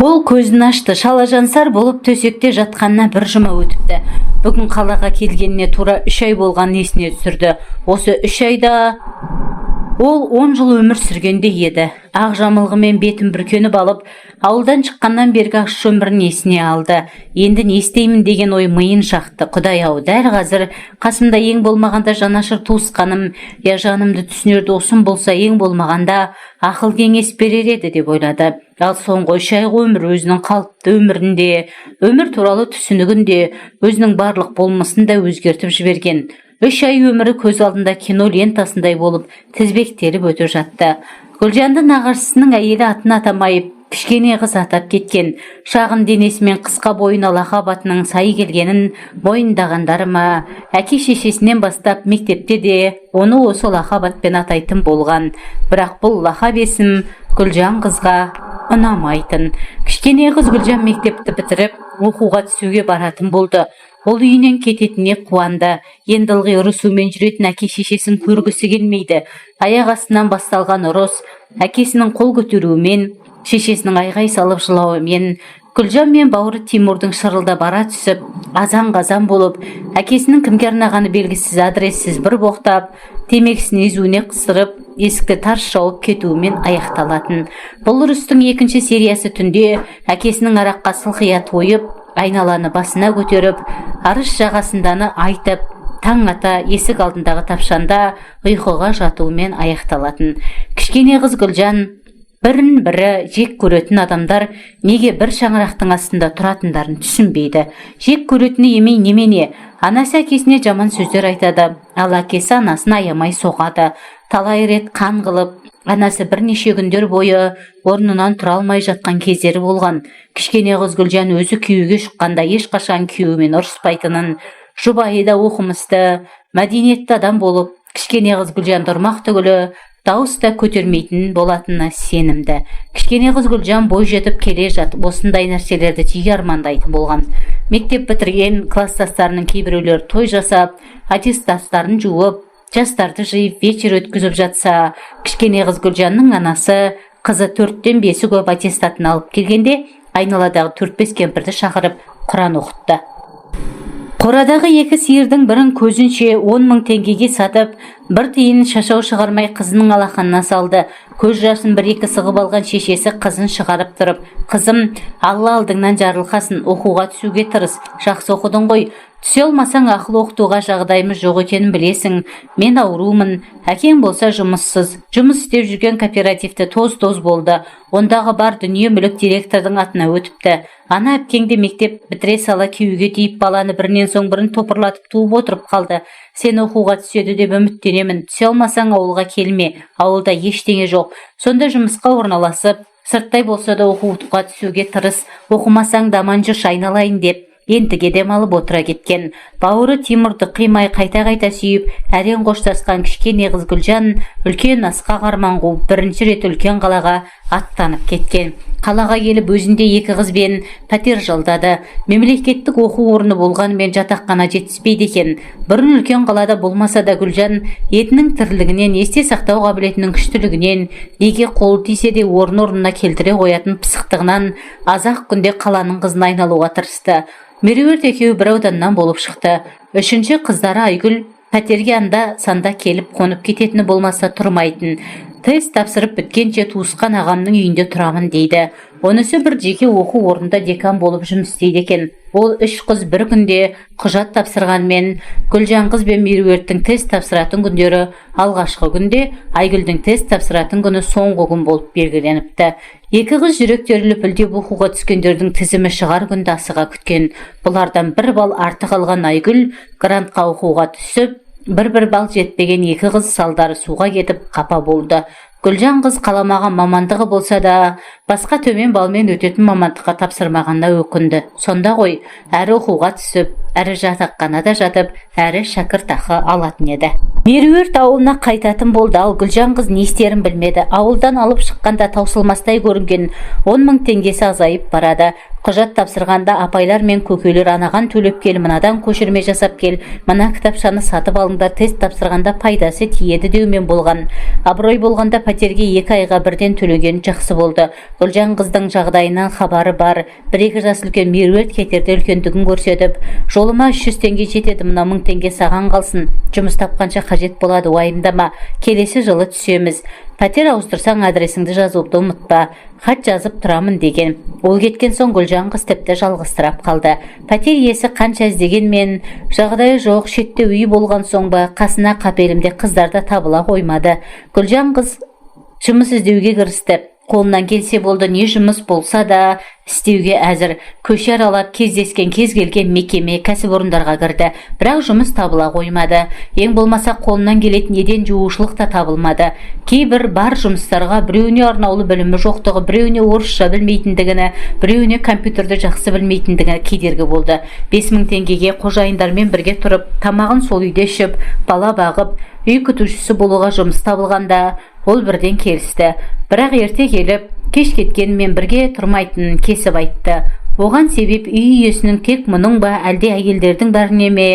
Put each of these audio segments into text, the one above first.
Ол көзін ашты, шалажансар болып төсекте жатқанына бір жұма өтіпті. Бүгін қалаға келгеніне тура 3 ай болған есіне түсірді. Осы 3 айда ол 10 жыл өмір сүргенде еді. Ақ жамылғымен бетін бүркеніп алып, ауылдан шыққаннан бергі аш өмірін есіне алды. Енді не істеймін деген ой миын шақты. Құдай-ау, дәл қазір қасымда ең болмағанда жанашыр туысқаным, я жанымды түсінер досым болса, ең болмағанда ақыл кеңес берер еді деп ойлады. Ал соңғы 3 айғы өмір өзінің қалыпты өмірінде, өмір туралы түсінігінде, өзінің барлық болмысын да өзгертіп жіберген. 3 ай өмірі көз алдында кино лентасындай болып тізбектеліп өтіп жатты. Гүлжанды нағашысының әйелі атын атамай кішкене қыз атап кеткен. Шағын денесімен қысқа бойына лақап атының сай келгенін мойындағандары ма, әке шешесінен бастап мектепте де оны осы лақап атпен атайтын болған. Бірақ бұл лақап есім Гүлжан қызға ұнамайтын. Кішкене қыз Гүлжан мектепті бітіріп оқуға түсуге баратын болды. Ол үйінен кететіне қуанды. Енді ылғи ұрысумен жүретін әке шешесін көргісі келмейді. Аяқ астынан басталған ұрыс, әкесінің қол көтеруімен, шешесінің айғай салып жылауымен, Гүлжан мен бауыры Тимурдың шырылда бара түсіп, азан-қазан болып, әкесінің кімге арнағаны белгісіз адрессіз бір боқтап, темекісін езуіне қыстырып, есікті тарс жауып кетуімен аяқталатын. Бұл ұрыстың 2-ші сериясы түнде әкесінің араққа сылқия тойып, айналаны басына көтеріп, арыс жағасынданы айтып, таң ата есік алдындағы тапшанда ұйқыға жатуымен аяқталатын. Кішкене қыз Гүлжан бірін-бірі жек көретін адамдар неге бір шаңырақтың астында тұратындарын түсінбейді. Жек көретіні емей немене, анасы әкесіне жаман сөздер айтады, ал әкесі анасын аямай соғады. Талай рет қан қылып, анасы бірнеше күндер бойы орнынан тұра алмай жатқан кездері болған. Кішкене қыз Гүлжан өзі күйеуге шыққанда ешқашан күйеуімен ұрыспайтынын, жұбайы да оқымысты, мәдениетті адам болып, кішкене қыз Гүлжан тұрмақ түгілі дауыс та көтермейтін болатынына сенімді. Кішкене қыз Гүлжан бой жетіп келе жатып осындай нәрселерді жиі армандайтын болған. Мектеп бітірген класстастарының кейбіреулер той жасап, аттестаттарын жуып, жастарды жиып вечер өткізіп жатса, кішкене қыз Гүлжанның анасы қызы 4-тен 5 көп аттестатын алып келгенде, айналадағы 4-5 кемпірді шақырып Құран оқытты. Қорадағы 2 сиырдың бірін көзінше 10 мың теңгеге сатып, бір тиын шашау шығармай қызының алақанына салды. Көз жасын 1-2 сығып алған шешесі қызын шығарып тұрып, «Қызым, Алла алдыңнан жарылқасын, оқуға түсуге тырыс, жақсы оқыдың ғой. Түсе алмасаң ақыл оқытуға жағдайымыз жоқ екенін білесің. Мен аурумын, әкең болса жұмыссыз. Жұмыс істеп жүрген кооперативті тоз-тоз болды. Ондағы бар дүние мүлік директордың атына өтіпті. Ана әпкеңде мектеп бітіре сала күйеуге тиіп баланы бірінен соң бірін топырлатып туып отырып қалды. Сен оқуға түседі деп үміттенемін. Түсе алмасаң ауылға келме. Ауылда ештеңе жоқ. Сонда жұмысқа орналасып, сырттай болса да оқуға түсуге тырыс. Оқымасаң да аман жүрші айналайын деп ентіге дем алып отыра кеткен. Бауыры Тимурды қимай қайта-қайта сүйіп, әрең қоштасқан кішкене қыз Гүлжан үлкен асқақ арман қуып бірінші рет үлкен қалаға аттанып кеткен. Қалаға келіп өзінде 2 қызбен пәтер жалдады. Мемлекеттік оқу орны болғанымен жатақхана жетіспейді екен. Бұрын үлкен қалада болмаса да Гүлжан етінің тірлігінен, есте сақтау қабілетінің күштілігінен, неге қолы тисе де орнына келтіре қоятын пысықтығынан аз-ақ күнде қаланың қызына айналуға тырысты. Меруерт екеуі бір ауданнан болып шықты. 3-ші қыздары Айгүл пәтерге анда-санда келіп қонып кететіні болмаса тұрмайтын. Тест тапсырып біткенше туысқан ағамның үйінде тұрамын дейді. Онысы бір жеке оқу орнында декан болып жұмыс істейді екен. Ол 3 қыз бір күнде құжат тапсырғанмен, Гүлжан қыз бен Меруерттің тест тапсыратын күндері алғашқы күнде, Айгүлдің тест тапсыратын күні соңғы күн болып белгіленіпті. 2 қыз жүректері лүпілдеп оқуға түскендердің тізімі шығар күнді асыға күткен. Бұлардан 1 балл артық алған Айгүл грантқа оқуға түсіп, бір балл жетпеген 2 қыз салдары суға кетіп қапа болды. Гүлжан қыз қаламаған мамандығы болса да, басқа төмен балмен өтетін мамандыққа тапсырмағанда өкінді. Сонда ғой, әрі оқуға түсіп, әрі жатақханада жатып, әрі шәкіртақы алатын еді. Меруерт ауылына қайтатын болды, ал Гүлжан қыз не істерін білмеді. Ауылдан алып шыққанда таусылмастай көрінген 10 мың теңгесі азайып барады. Құжат тапсырғанда апайлар мен көкелер анаған төлеп кел, мынадан көшірме жасап кел, мына кітапшаны сатып алыңдар, тест тапсырғанда пайдасы тиеді деумен болған. Абырой болғанда пәтерге 2 айға бірден төлеген жақсы болды. Гүлжан қыздың жағдайынан хабары бар. 1-2 жас үлкен меруерт кетерде үлкендігін көрсетіп, жолыма 300 теңге жетеді, мына 1000 теңге саған қалсын. Жұмыс тапқанша қажет болады, уайымдама. Келесі жылы түсеміз. Пәтер ауыстырсаң адресіңді жазуды ұмытпа. Хат жазып тұрамын деген. Ол кеткен соң Гүлжан қыз тіпті жалғызсырап қалды. Пәтер иесі қанша іздегенмен жағдайы жоқ, шетте үй болған соң ба, қасына қапелімде қыздар да табыла қоймады. Гүлжан қыз жұмыс іздеуге кірісті. Қолынан келсе болды, не жұмыс болса да істеуге әзір. Көше аралап кездескен кез келген мекеме, кәсіпорындарға кірді, бірақ жұмыс табыла қоймады. Ең болмаса қолынан келетін еден жуушылық та табылмады. Кейбір бар жұмыстарға біреуіне арнаулы білімі жоқтығы, біреуіне орысша білмейтіндігіні, біреуіне компьютерді жақсы білмейтіндігі кедергі болды. 5000 теңгеге қожайындармен бірге тұрып, тамағын сол үйде ішіп, бала бағып, үй күтушісі болуға жұмыс табылғанда ол бірден келісті. Бірақ ерте келіп, кеш кеткенмен бірге тұрмайтынын кесіп айтты. Оған себеп үй иесінің тек мұның ба, әлде әйелдердің бәріне ме?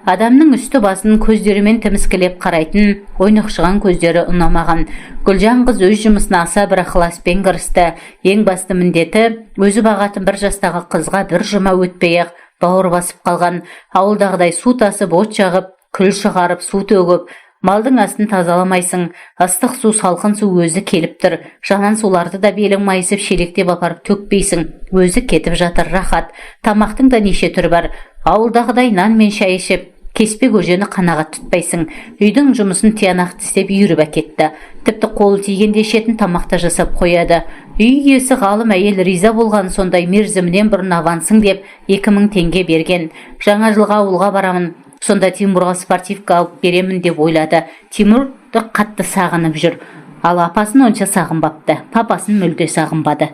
Адамның үсті басын көздерімен тіміскілеп қарайтын, ойнақшыған көздері ұнамаған. Гүлжан қыз өз жұмысына аса бір ықыласпен кірісті. Ең басты міндеті өзі бағатын 1 жастағы қызға 1 жұма өтпей-ақ бауыр басып қалған. Ауылдағыдай су тасып, от жағып, күл шығарып, су төгіп, малдың астын тазаламайсың, ыстық су, салқын су өзі келіп тұр. Жанан суларды да белің майысып, шелектеп апарып төкпейсің. Өзі кетіп жатыр, рахат. Тамақтың да неше түрі бар. Ауылдағыдай нан мен шай ішіп, кеспе көжені қанағат тұтпайсың. Үйдің жұмысын тиянақты істеп үйіріп әкетті. Тіпті қолы тигенде ішетін тамақта жасап қояды. Үй иесі ғалым әйел риза болған, сондай мерзімінен бұрын авансың деп 2000 теңге берген. Жаңа жылға ауылға барамын, сонда Тимурға спортивка алып беремін деп ойлады. Тимурды қатты сағынып жүр. Ал апасын онша сағынбапты, папасын мүлде сағынбады.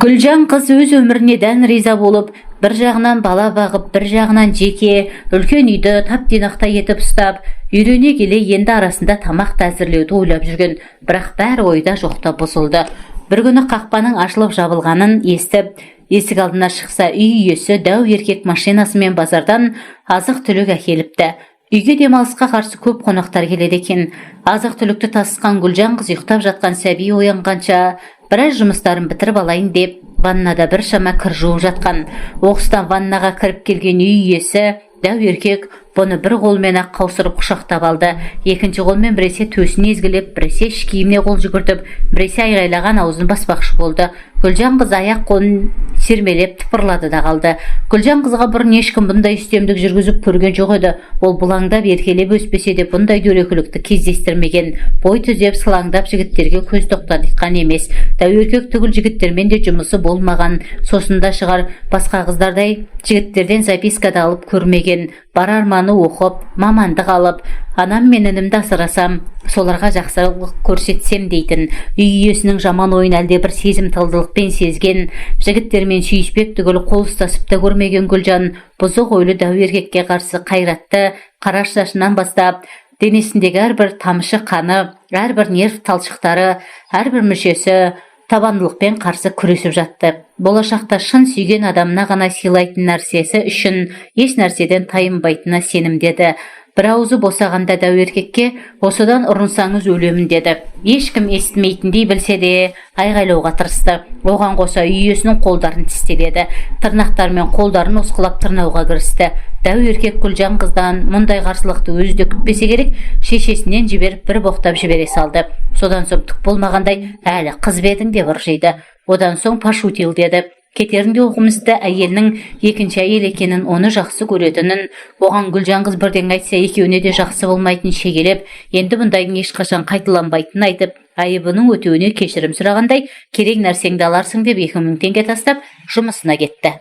Гүлжан қыз өз өміріне дән риза болып, бір жағынан бала бағып, бір жағынан жеке үлкен үйді тап-тинақта етіп ұстап, үйрене келе енді арасында тамақ әзірлеуді ойлап жүрген, бірақ бәрі ойда жоқта бұзылды. Бір күні қақпаның ашылып жабылғанын естіп, есік алдына шықса, үй иесі дәу еркек машинасымен базардан азық түлік әкеліпті. Үйге демалысқа қарсы көп қонақтар келеді екен. Азық түлікті тасысқан Гүлжан қыз ұйықтап жатқан сәби оянғанша біраз жұмыстарын бітіріп алайын деп, ваннада бір шама кір жуып жатқан. Оқыстан ваннаға кіріп келген үй иесі дәу еркек бұны бір қолмен ақ қаусырып құшақтап алды. Екінші қолмен біресе төсін езгілеп, біресе іш киіміне қол жүгіртіп, біресе айғайлаған аузын баспақшы болды. Гүлжан қыз аяқ қолын сермелеп тыпырлады да қалды. Гүлжан қызға бұрын ешкім бұндай үстемдік жүргізіп көрген жоқ еді. Ол бұлаңдап еркелеп өспесе де бұндай дөрекілікті кездестірмеген. Бой түзеп сылаңдап жігіттерге көз тоқтатқан емес. Дәу еркек түгіл жігіттермен де жұмысы болмаған. Сосында шығар, басқа қыздардай жігіттерден запискада алып көрмеген. Бар арманы оқып, мамандық алып, анам мен інімді асырасам, соларға жақсылық көрсетсем дейтін. Үй иесінің жаман ойын әлде бір сезімталдылықпен сезген. Жігіттермен сүйіспек түгіл қол ұстасып та көрмеген Гүлжан бұзық ойлы дәу еркекке қарсы қайратты, қараш шашынан бастап, денесіндегі әрбір тамшы қаны, әрбір нерв талшықтары, әрбір мүшесі табандылықпен қарсы күресіп жатты. Болашақта шын сүйген адамына ғана сыйлайтын нәрсесі үшін еш нәрседен тайынбайтынына сенімдеді. Бір аузы босағанда дәу еркекке осыдан ұрынсаңыз өлемін деді. Ешкім естімейтіндей білсе де айғайлауға тырысты. Оған қоса үй иесінің қолдарын тістеледі. Тырнақтармен қолдарын осқылап тырнауға кірісті. Дәу еркек Гүлжан қыздан мұндай қарсылықты өзі де күтпесе керек, шешесінен жіберіп бір боқтап жібере салды. Содан соң түк болмағандай, әлі қыз ба едің деп ыржиды. Одан соң пошутил деді. Кетерінде оқымызды әйелінің екінші әйел екенін, оны жақсы көретінін, оған Гүлжан қыз бірден айтса екеуіне де жақсы болмайтын шегелеп, енді бұндайдың ешқашан қайталанбайтынын айтып, айыбының өтеуіне кешірім сұрағандай, керек нәрсеңді аларсың деп 2000 теңге тастап жұмысына кетті.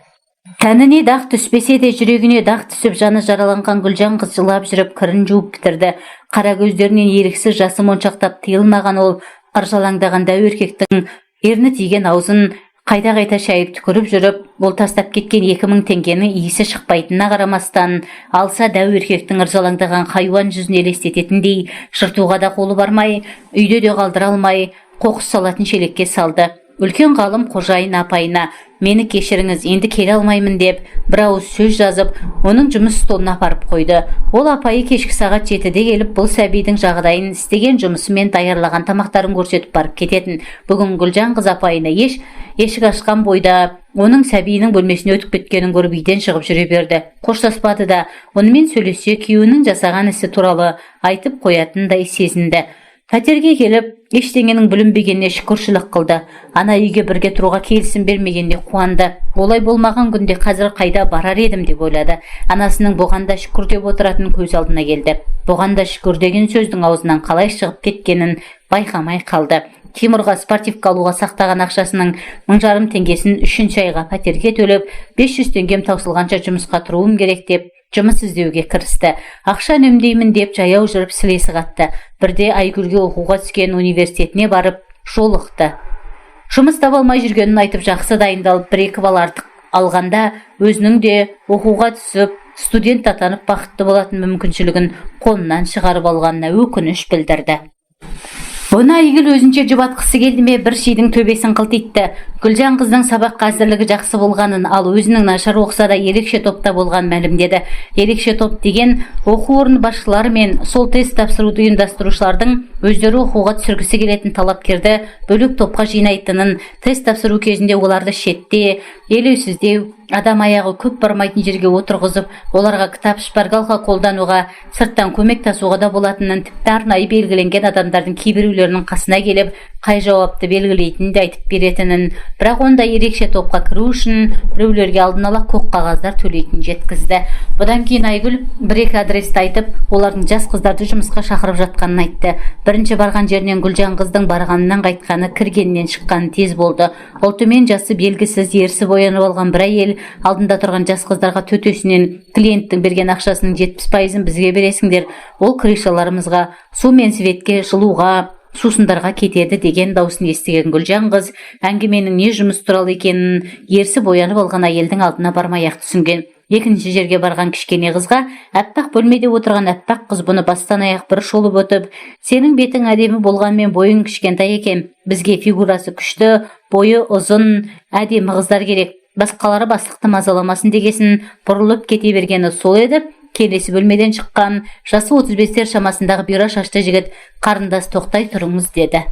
Тәніне дақ түспесе де жүрегіне дақ түсіп жаны жараланған Гүлжан қыз жылап жүріп кірін жуып бітірді. Қара көздерінен еріксіз жасы моншақтап тыйылмаған ол ыржалаңдаған дәу еркектің ерні тиген аузын қайта-қайта шайып түкіріп жүріп, ол тастап кеткен 2000 теңгенің иісі шықпайтынына қарамастан, алса дәу еркектің ыржалаңдаған хайуан жүзін елестететіндей, жыртуға да қолы бармай, үйде де қалдыра алмай, қоқыс салатын шелекке салды. үлкен ғалым қожайын апайына мені кешіріңіз, енді келе алмаймын деп бір ауыз сөз жазып, оның жұмыс столына апарып қойды. Ол апайы кешкі сағат 7-де келіп, бұл сәбидің жағдайын, істеген жұмысы мен даярлаған тамақтарын көрсетіп барып кететін. Бүгін Гүлжан қыз апайына есік ашқан бойда оның сәбиінің бөлмесіне өтіп кеткенін көріп үйден шығып жүре берді. Қоштаспады да, онымен сөйлесе күйеуінің жасаған ісі туралы айтып қоятындай сезінді. Пәтерге келіп, ештеңенің бүлінбегеніне шүкіршілік қылды. Ана үйге бірге тұруға келісім бермегенде қуанды. Олай болмаған күнде қазір қайда барар едім деп ойлады. Анасының бұғанда шүкір деп отыратын көз алдына келді. Бұғанда шүкір деген сөздің аузынан қалай шығып кеткенін байқамай қалды. Тимурға спортивка алуға сақтаған ақшасының 1,5 теңгесін 3-ші айға пәтерге төлеп, 500 теңгем таусылғанша жұмысқа тұруым керек деп жұмыс іздеуге кірісті. Ақша үнемдеймін деп жаяу жүріп сілесі қатты. Бірде Айгүлге оқуға түскен университетіне барып жолықты. Жұмыс таба алмай жүргенін айтып, жақсы дайындалып, 1-2 балл артық алғанда өзінің де оқуға түсіп, студент атанып бақытты болатын мүмкіншілігін қолынан шығарып алғанына өкініш білдірді. Бұны Айгүл өзінше жұбатқысы келді ме, бір шидің төбесін қылтитты. Гүлжан қыздың сабаққа әзірлігі жақсы болғанын, ал өзінің нашар оқса да ерекше топта болған мәлімдеді. Ерекше топ деген оқу орны басшылары мен сол тест тапсыруды ұйымдастырушылардың өздері оқуға түсіргісі келетін талапкерді бөлек топқа жинайтынын, тест тапсыру кезінде оларды шетте, елеусіздеу, адам аяғы көп бармайтын жерге отырғызып, оларға кітап, шпаргалка қолдануға, сырттан көмек тасуға да болатынын, тіпті арнайы белгіленген адамдардың кейбіреулерінің қасына келіп, қай жауапты белгілейтінін де айтып беретінін, бірақ онда ерекше топқа кіру үшін біреулерге алдын ала көк қағаздар төлейтінін жеткізді. Бұдан кейін Айгүл 1-2 адресті айтып, олардың жас қыздарды жұмысқа шақырып жатқанын айтты. Бірінші барған жерінен Гүлжан қыздың барғанынан қайтқаны, кіргеннен шыққаны тез болды. Ол төмен жасы белгісіз, ерсі боянып алған бір әйел алдында тұрған жас қыздарға төтесінен клиенттің берген ақшасының 70%-ын бізге бересіңдер, ол крышаларымызға, су мен светке, жылуға, сусындарға кетеді деген даусын естіген Гүлжан қыз әңгіменің не жұмыс туралы екенін ерсі боянып алған әйелдің алдына бармай-ақ түсінген. Екінші жерге барған кішкене қызға әппақ бөлмеде отырған әппақ қыз бұны бастан аяқ бір шолып өтіп, сенің бетің әдемі болғанмен бойың кішкентай екен, бізге фигурасы күшті, бойы ұзын, әдемі қыздар керек, басқалары бастықты мазаламасын дегесін бұрылып кете бергені сол еді. Келесі бөлмеден шыққан жасы 35-тер шамасындағы бұйра шашты жігіт, қарындас тоқтай тұрыңыз деді.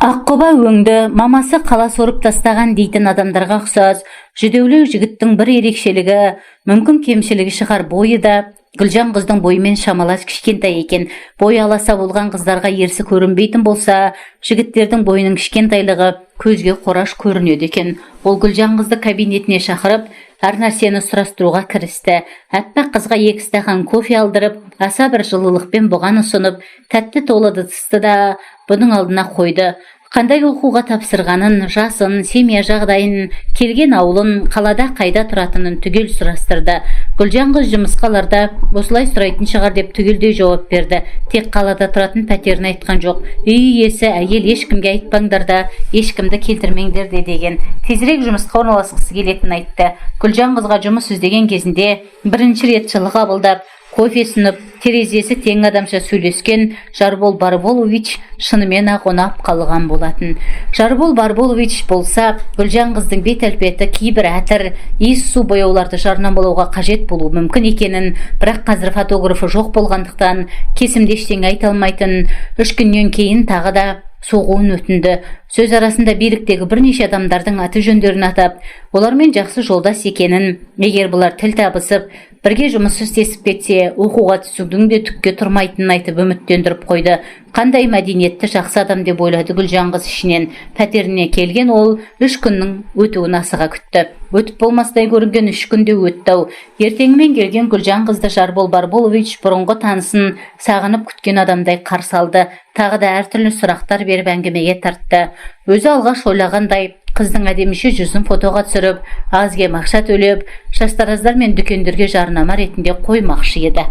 Аққұба өңді, мамасы қала сорып тастаған дейтін адамдарға ұқсас, жүдеулеу жігіттің бір ерекшелігі, мүмкін кемшілігі шығар, бойы да Гүлжан қыздың бойымен шамалас кішкентай екен. Бойы аласа болған қыздарға ерсі көрінбейтін болса, жігіттердің бойының кішкентайлығы көзге қораш көрінеді екен. Ол Гүлжан қызды кабинетіне шақырып, әр нәрсені сұрастыруға кірісті. Әппақ қызға 2 стақан кофе алдырып, аса бір жылылықпен бұған ұсынып, тәтті толы ыдысты да бұның алдына қойды. Қандай оқуға тапсырғанын, жасын, семья жағдайын, келген ауылын, қалада қайда тұратынын түгел сұрастырды. Гүлжан қыз жұмысқаларда осылай сұрайтын шығар деп түгелдей жауап берді. Тек қалада тұратын пәтерін айтқан жоқ. Үй иесі әйел ешкімге айтпаңдар да, ешкімді келтірмеңдер де деген. Тезірек жұмысқа орналасқысы келетінін айтты. Гүлжан қызға жұмыс іздеген кезінде бірінші рет жылы қабылдап, кофе сынып, терезесі тең адамша сөйлескен Жарбол Барболович шынымен ақ ұнап қалған болатын. Жарбол Барболович болса, Гүлжан қыздың бет әлпеті кейбір әтір, иіс су бояуларды жарнамалауға қажет болуы мүмкін екенін, бірақ қазір фотографы жоқ болғандықтан кесімде ештеңе айта алмайтын. 3 күннен кейін тағы да соғуын өтінді. Сөз арасында биліктегі бірнеше адамдардың аты жөндерін атап, олармен жақсы жолдас екенін, егер бұлар тіл табысып, бірге жұмыс істесіп кетсе, оқуға түсудің де түкке тұрмайтынын айтып үміттендіріп қойды. Қандай мәдениетті жақсы адам деп ойлады Гүлжан қыз ішінен. Пәтеріне келген ол 3 күннің өтуін асыға күтті. Өтіп болмастай көрінген 3 күнде өтті-ау. Ертеңмен келген Гүлжан қызды Жарбол Барболович бұрынғы танысын сағынып күткен адамдай қарсы алды. Тағы да әртүрлі сұрақтар беріп әңгімеге тартты. Өзі алғаш ойлағандай қыздың әдеміше жүзін фотоға түсіріп, аз-кем ақша төлеп, шаштараздар мен дүкендерге жарнама ретінде қоймақшы еді.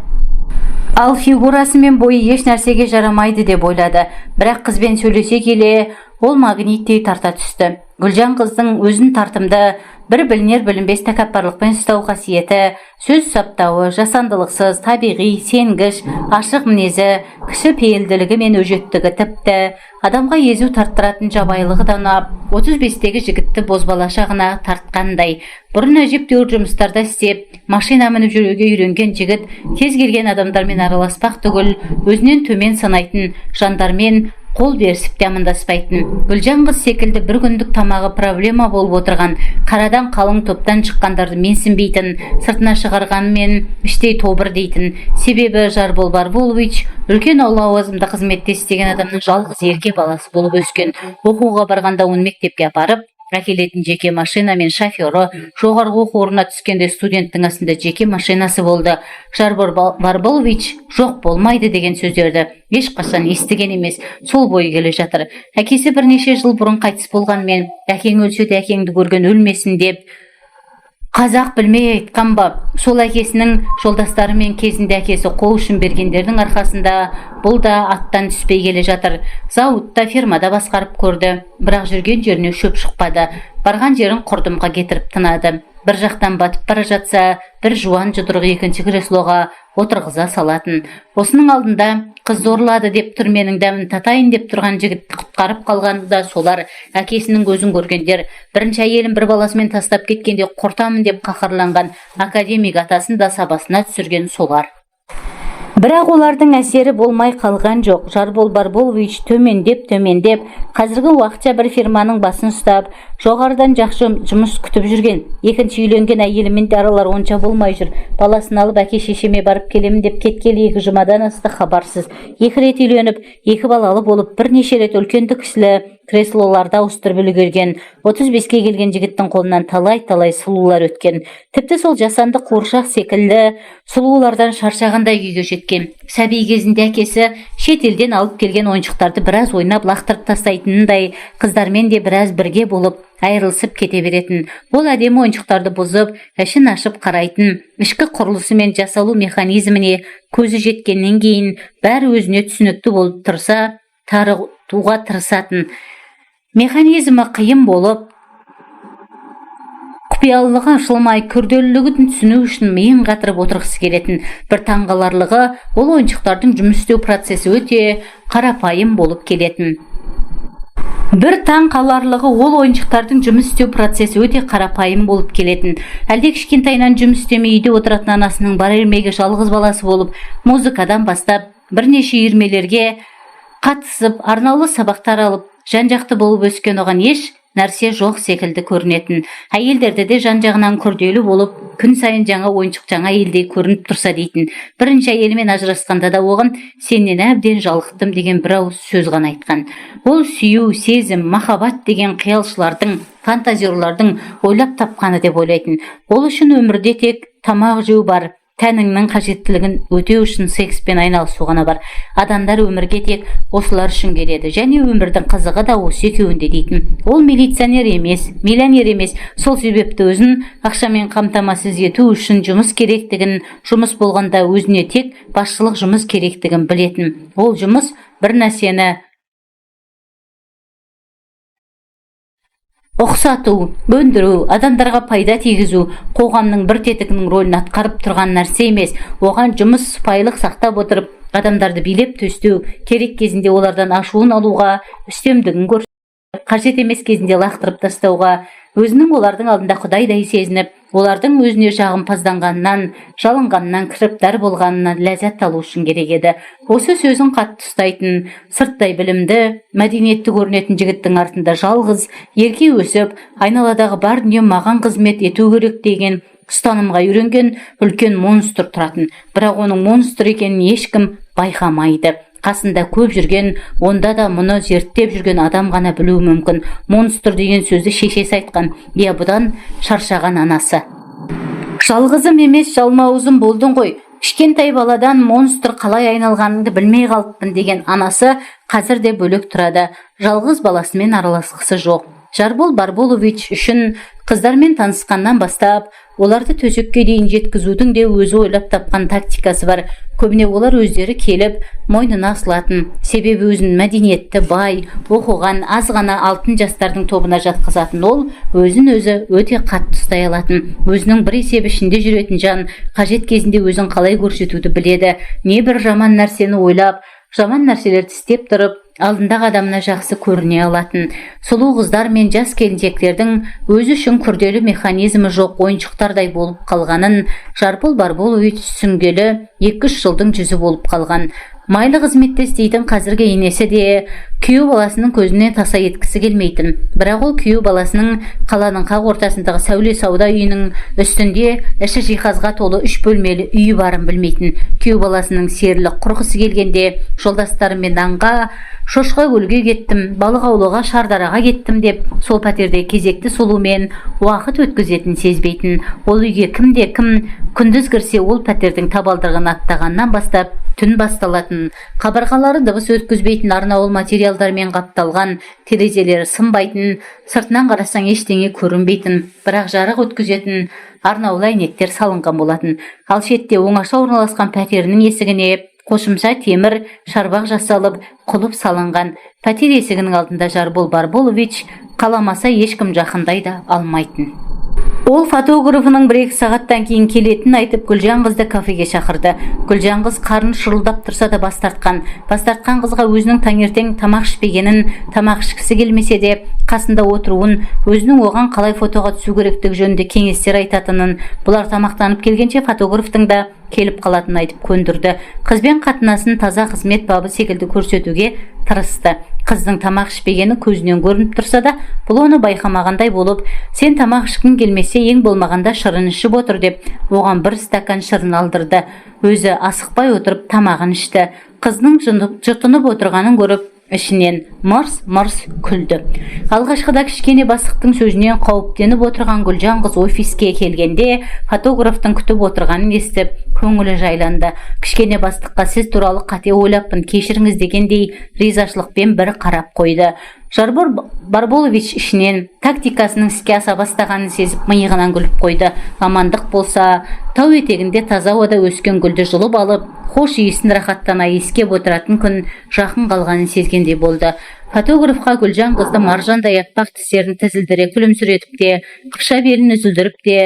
Ал фигурасы мен бойы еш нәрсеге жарамайды деп ойлады. Бірақ қызбен сөйлесе келе, ол магниттей тарта түсті. Гүлжан қыздың өзін тартымды, бір білінер білінбес тәкаппарлықпен ұстау қасиеті, сөз саптауы, жасандылықсыз, табиғи, сенгіш, ашық мінезі, кіші пейілділігі мен өжеттігі тіпті, адамға езу тарттыратын жабайылығы да ұнап, 35-тегі жігітті бозбала шағына тартқандай. Бұрын әжептәуір жұмыстарда істеп, машина мініп жүруге үйренген жігіт кез келген адамдармен араласпақ түгіл, өзінен төмен санайтын жандармен қол берісіп те амандаспайтын. Гүлжан қыз секілді бір күндік тамағы проблема болып отырған, қарадан қалың топтан шыққандарды менсінбейтін, сыртына шығарғанмен іштей тобыр дейтін. Себебі Жарбол Барболович үлкен лауазымда қызметте істеген адамның жалғыз ерке баласы болып өскен. Оқуға барғанда оны мектепке апарып, әкелетін жеке машина мен шофері, жоғарғы оқу орнына түскенде студенттің астында жеке машинасы болды. Жарбол Барболович жоқ болмайды деген сөздерді ешқашан естіген емес, сол бойы келе жатыр. Әкесі бірнеше жыл бұрын қайтыс болғанмен, әкең өлсе де әкеңді көрген өлмесін деп қазақ білмей айтқан ба, сол әкесінің жолдастары мен кезінде әкесі қол ұшын бергендердің арқасында бұл да аттан түспей келе жатыр. Зауытта, фермада басқарып көрді, бірақ жүрген жеріне шөп шықпады. Барған жерін құрдымға кетіріп тынады. Бір жақтан батып бара жатса, бір жуан жұдырық екінші креслоға отырғыза салатын. Осының алдында қыз зорлады деп түрменің дәмін татайын деп тұрған жігітті құтқарып қалғаны да солар. Әкесінің көзін көргендер, бірінші әйелін бір баласымен тастап кеткенде құртамын деп қаһарланған академик атасын да сабасына түсірген солар. Бірақ олардың әсері болмай қалған жоқ. Жарбол Барболович төмендеп, қазіргі уақытша бір фирманың басын ұстап, жоғарыдан жақсы жұмыс күтіп жүрген. Екінші үйленген әйелімен де аралар онша болмай жүр. Баласын алып әке-шешеме барып келемін деп кеткелі 2 жұмадан асты хабарсыз. 2 рет үйленіп, 2 балалы болып, бірнеше рет үлкенді кісілі креслоларда ауыстырып үлгерген. 35-ке келген жігіттің қолынан талай-талай сұлулар өткен. Тіпті сол жасанды қуыршақ секілді сұлулардан шаршағандай күйге жеткен. Сәби кезінде әкесі шетелден алып келген ойыншықтарды біраз ойнап лақтырып тастайтындай, қыздармен де біраз бірге болып айырылысып кете беретін. Ол әдемі ойыншықтарды бұзып, ішін ашып қарайтын, ішкі құрылысы мен жасалу механизміне көзі жеткеннен кейін бәрі өзіне түсінікті болып тұрса, тарығуға тырысатын. Механизмі қиын болып, құпиялылығы ашылмай, күрделілігін түсіну үшін миын қатырып отырғысы келетін. Bir таңғаларлығы, ол ойыншықтардың жұмыс істеу процесі өте қарапайым болып келетін. Әлде кішкентайынан жұмыс істемей үйде отыратын анасының бар ермегі жалғыз баласы болып, музыкадан бастап, бірнеше үйірмелерге қатысып, арнаулы сабақтар алып, жан-жақты болып өскен оған еш нәрсе жоқ секілді көрінетін. Әйелдерді де жан-жағынан күрделі болып, күн сайын жаңа ойыншық жаңа әйелдей көрініп тұрса дейтін. Бірінші әйелімен ажырасқанда да оған сенен әбден жалықтым деген бір ауыз сөз ғана айтқан. Ол сүю, сезім, махаббат деген қиялшылардың, фантазерлардың ойлап тапқаны деп ойлайтын. Ол үшін өмірде тек тамақ жеу бар, тәніңнің қажеттілігін өтеу үшін секспен айналысу ғана бар. Адамдар өмірге тек осылар үшін келеді, және өмірдің қызығы да осы екеуінде дейтін. Ол милиционер емес, миллионер емес, сол себепті өзін ақшамен қамтамасыз ету үшін жұмыс керектігін, жұмыс болғанда өзіне тек басшылық жұмыс керектігін білетін. Ол жұмыс бір нәрсені ұқсату, өндіру, адамдарға пайда тигізу, қоғамның бір тетігінің рөлін атқарып тұрған нәрсе емес. Оған жұмыс сыпайылық сақтап отырып, адамдарды билеп төстеу, керек кезінде олардан ашуын алуға, үстемдігін көрсетуге, қажет емес кезінде лақтырып тастауға, өзінің олардың алдында құдайдай сезініп, олардың өзіне жағымпазданғаннан, жалынғаннан, кіріптар болғанынан ләззат алу үшін керек еді. Осы сөзін қатты ұстайтын, сырттай білімді, мәдениетті көрінетін жігіттің артында жалғыз, ерке өсіп, айналадағы бар дүние маған қызмет ету керек деген ұстанымға үйренген үлкен монстр тұратын. Бірақ оның монстр екенін ешкім байқамайды. Қасында көп жүрген, онда да мұны зерттеп жүрген адам ғана білуі мүмкін. Монстр деген сөзді шешесі айтқан. Иә, бұдан шаршаған анасы. Жалғызым емес, жалмауызым болдың ғой. Кішкентай баладан монстр қалай айналғаныңды білмей қалыппын деген анасы қазір де бөлек тұрады. Жалғыз баласымен араласқысы жоқ. Жарбол Барболович үшін Қыздармен танысқаннан бастап, оларды төсекке дейін жеткізудің де өзі ойлап тапқан тактикасы бар. Көбіне олар өздері келіп, мойнына асылатын, себебі өзін мәдениетті, бай, оқыған, аз ғана алтын жастардың тобына жатқызатын ол, өзін өзі өте қатты ұстай алатын. Өзінің бір есеп ішінде жүретін жан, қажет кезінде өзін қалай көрсетуді біледі. Не бір жаман нәрсені ойлап, жаман нәрселерді істеп тұрып, алдындағы адамына жақсы көріне алатын. Сұлу қыздар мен жас келіншектердің өзі үшін күрделі механизмі жоқ ойыншықтардай болып қалғанын Жарбол Барболович түсінгелі 2-3 жылдың жүзі болып қалған. Майлы қызметте істейтін қазіргі енесі де күйеу баласының көзіне таса еткісі келмейтін. Бірақ ол күйеу баласының қаланың қақ ортасындағы сәуле сауда үйінің үстінде іші жиһазға толы 3 бөлмелі үйі барын білмейтін. Күйеу баласының серілік құрғысы келгенде жолдастарымен аңға, шошқа көлге кеттім, балық аулауға Шардараға кеттім деп, сол пәтерде кезекті сұлумен уақыт өткізетін сезбейтін. Ол үйге кім күндіз кірсе, ол пәтердің табалдырығын аттағаннан бастап түн басталатын. Қабырғалары дыбыс өткізбейтін арнаулы материалдармен қапталған, терезелері сынбайтын, сыртынан қарасаң ештеңе көрінбейтін, бірақ жарық өткізетін арнаулы әйнектер салынған болатын. Ал шетте оңаша орналасқан пәтерінің есігіне қосымша темір шарбақ жасалып, құлып салынған. Пәтер есігінің алдында Жарбол Барболович қаламаса ешкім жақындай да алмайтын. Ол фотографының 1-2 сағаттан кейін келетінін айтып, Гүлжан қызды кафеге шақырды. Гүлжан қыз қарын шырылдап тұрса да бас тартқан қызға өзінің таңертең тамақ ішпегенін, тамақ ішкісі келмесе де қасында отыруын, өзінің оған қалай фотоға түсу керектігі жөнінде кеңестер айтатынын, бұлар тамақтанып келгенше фотографтың да келіп қалатынын айтып көндірді. Қызбен қатынасын таза қызмет бабы секілді көрсетуге тырысты. Қыздың тамақ ішпегені көзінен көрініп тұрса да, бұл оны байқамағандай болып, сен тамақ ішкің келмесе ең болмағанда шырын ішіп отыр деп, оған 1 стакан шырын алдырды. Өзі асықпай отырып тамағын ішті. Қыздың жұтынып отырғанын көріп, ішінен мырс күлді. Алғашқыда кішкене бастықтың сөзінен қауіптеніп отырған Гүлжан қыз офиске келгенде, фотографтың күтіп отырғанын естіп, көңілі жайланды. Кішкене бастыққа сіз туралы қате ойлаппын, кешіріңіз дегендей ризашылықпен бір қарап қойды. Жарбол Барболович ішінен тактикасының іске аса бастағанын сезіп миығынан күліп қойды. Амандық болса, тау етегінде таза ауада өскен гүлді жұлып алып, хош иісін рахаттана иіскеп отыратын күн жақын қалғанын сезгендей болды. Фотографқа Гүлжан қызды маржандай аппақ тістерін тізілдіре күлімсіретіп те, қыпша белін үзілдіріп те,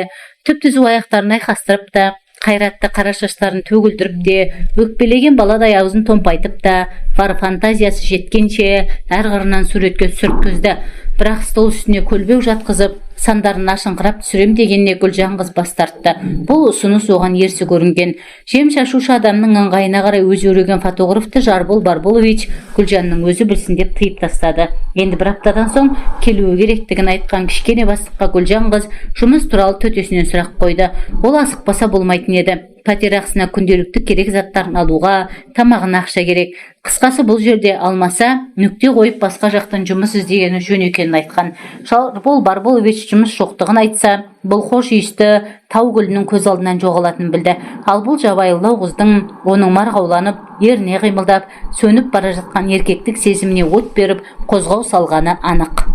түп-түзу аяқтарын айқастырып та, қайратты қара шаштарын төгілдіріп те, өкпелеген баладай аузын томпайтып та, бар фантазиясы жеткенше әр қырынан суретке түсірткізді. Бірақ стол үстіне көлбеу жатқызып, сандарын ашыңқырап түсірем дегеніне Гүлжан қыз бас тартты. Бұл ұсыныс оған ерсі көрінген. Жем шашушы адамның ыңғайына қарай өзі өреген фотографты Жарбол Барболович Гүлжанның өзі білсін деп тыйып тастады. Енді 1 аптадан соң келуі керектігін айтқан кішкене бастыққа Гүлжан қыз жұмыс туралы төтесінен сұрақ қойды. Ол асықпаса болмайтын еді. Пәтер ақысына күнделікті керек заттарын алуға, тамағына ақша керек. Қысқасы бұл жерде алмаса, нүкте қойып басқа жақтан жұмыс іздегені жөн екенін айтқан. Жарбол Барболович жұмыс жоқтығын айтса, бұл хош иісті тау гүлінің көз алдынан жоғалатынын білді. Ал бұл жабайылау қыздың оның марғауланып, еріне қимылдап, сөніп бара жатқан еркектік сезіміне от беріп, қозғау салғаны анық.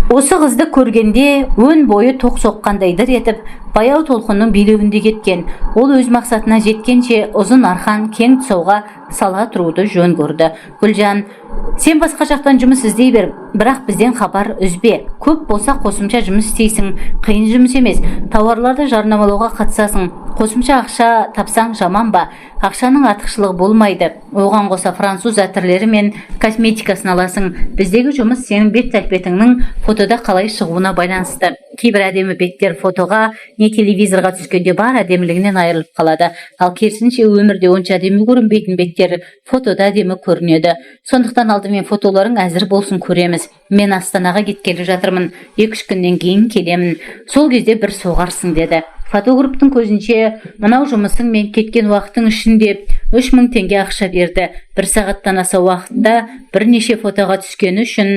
Осы қызды көргенде өн бойы тоқ соққандай дір етіп, баяу толқынның билеуінде кеткен. Ол өз мақсатына жеткенше ұзын арқан кең тұсауға сала тұруды жөн көрді. Гүлжан, сен басқа жақтан жұмыс іздей бер, бірақ бізден хабар үзбе. Көп болса қосымша жұмыс істейсің, қиын жұмыс емес. Тауарларды жарнамалауға қатысасың. Қосымша ақша тапсаң жаман ба? Ақшаның артықшылығы болмайды. Оған қоса француз әтірлері мен косметикасын аласың. Біздегі жұмыс сенің бет әлпетіңнің фотода қалай шығуына байланысты. Кейбір әдемі беттер фотоға не телевизорға түскенде бар әдемілігінен айырылып қалады. Ал керісінше өмірде онша әдемі көрінбейтін беттер фотода әдемі көрінеді. Сондықтан алдымен фотоларың әзір болсын, көреміз. Мен Астанаға кеткелі жатырмын. 2-3 күннен кейін келемін. Сол кезде бір соғарсың деді. Фотографтың көзінше, мынау жұмысың мен кеткен уақытың ішінде 3000 теңге ақша берді. 1 сағаттан аса уақытта бірнеше фотоға түскені үшін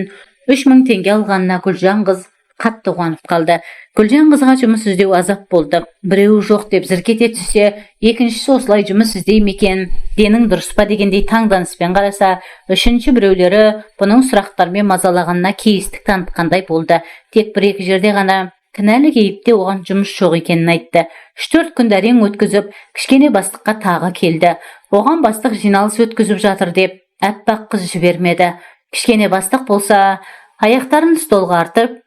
3000 теңге алғанына Гүлжан қыз қатты қуанып қалды. Гүлжан қызға жұмыс іздеу азап болды. Біреуі жоқ деп зіркете түссе, екіншісі осылай жұмыс іздей мекен, денің дұрыс па дегендей таңданыспен қараса, үшінші біреулері бұның сұрақтармен мазалағанына кейістік танытқандай болды. Тек 1-2 жерде ғана кінәлі кейіпте оған жұмыс жоқ екенін айтты. 3-4 күн әрең өткізіп, кішкене бастыққа тағы келді. Оған бастық жиналыс өткізіп жатыр деп, әппақ қыз жібермеді. Кішкене бастық болса, аяқтарын столға артып,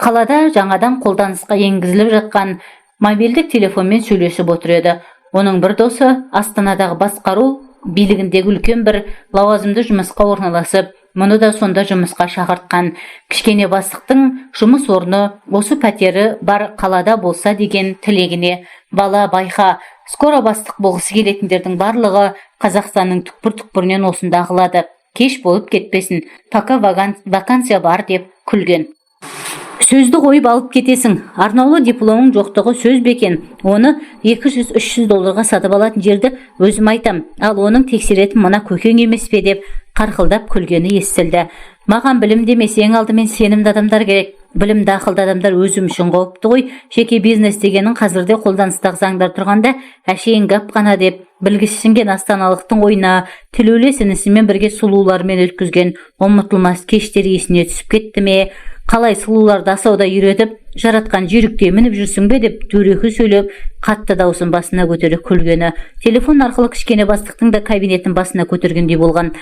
қалада жаңадан қолданысқа енгізіліп жатқан мобильдік телефонмен сөйлесіп отыр еді. Оның бір досы Астанадағы басқару билігіндегі үлкен бір лауазымды жұмысқа орналасып, мұны да сонда жұмысқа шақыртқан. Кішкене бастықтың жұмыс орны осы пәтері бар қалада болса деген тілегіне. Бала, байқа, скоро бастық болғысы келетіндердің барлығы Қазақстанның түкпір-түкпірінен осында ағылады. Кеш болып кетпесін, пока вакансия бар деп күлген. Сөзді қойып алып кетесің. Арнаулы дипломың жоқтығы сөз бекен. Оны 200-300 долларға сатып алатын жерді өзім айтам. Ал оның тексеретін мына көкең емес пе деп қарқылдап күлгені естілді. Маған білім демес, ең алдымен сенімді адамдар керек. Білімді ақылды адамдар өзім үшін қауіпті ғой. Жеке бизнес дегенің қазірде қолданыстағы заңдар тұрғанда әшейін гап қана деп білгішсінген астаналықтың ойына тілеулес інісімен бірге сұлулармен өткізген ұмытылмас кештер есіне түсіп кетті ме? Қалай сұлуларды асауда үйретіп, жаратқан жүйрікте мініп жүрсің бе деп дөрекі сөйлеп, қатты даусын басына көтере күлгені. Телефон арқылы кішкене бастықтың да кабинетін басына көтергендей болған.